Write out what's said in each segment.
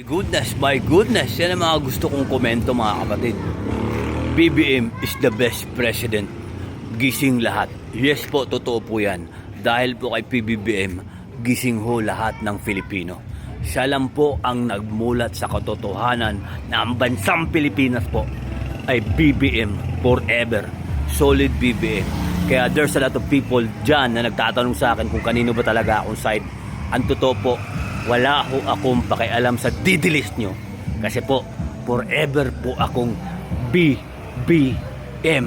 My goodness, yan ang mga gusto kong komento mga kapatid. BBM is the best president. Gising lahat. Yes po, totoo po yan. Dahil po kay PBBM, gising ho lahat ng Filipino. Siya lang po ang nagmulat sa katotohanan na ang bansang Pilipinas po ay BBM forever. Solid BBM. Kaya there's a lot of people dyan na nagtatanong sa akin kung kanino ba talaga akong side. Ang totoo po, wala ho akong pakialam sa didilist nyo. Kasi po, forever po akong BBM.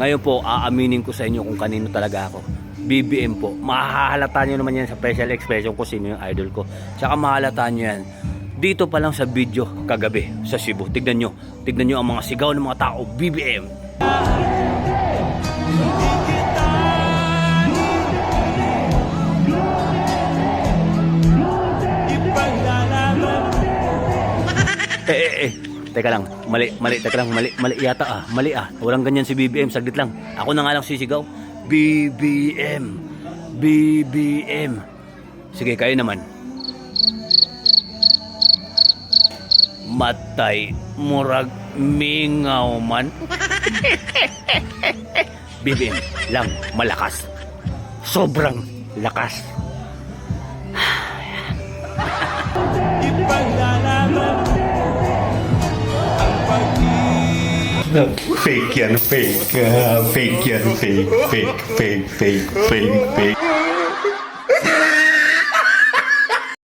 Ngayon po, aaminin ko sa inyo kung kanino talaga ako. BBM po. Mahahalata nyo naman yan sa facial expression ko sino yung idol ko. Tsaka mahalata nyo yan dito pa lang sa video kagabi sa Cebu. Tignan nyo ang mga sigaw ng mga tao. BBM. Teka lang, mali yata mali walang ganyan si BBM, saglit lang. Ako na nga lang sisigaw, BBM. Sige, kayo naman. Matay, murag, mingaw man. BBM lang, malakas. Sobrang lakas. Fake yan, fake. Fake yan, fake.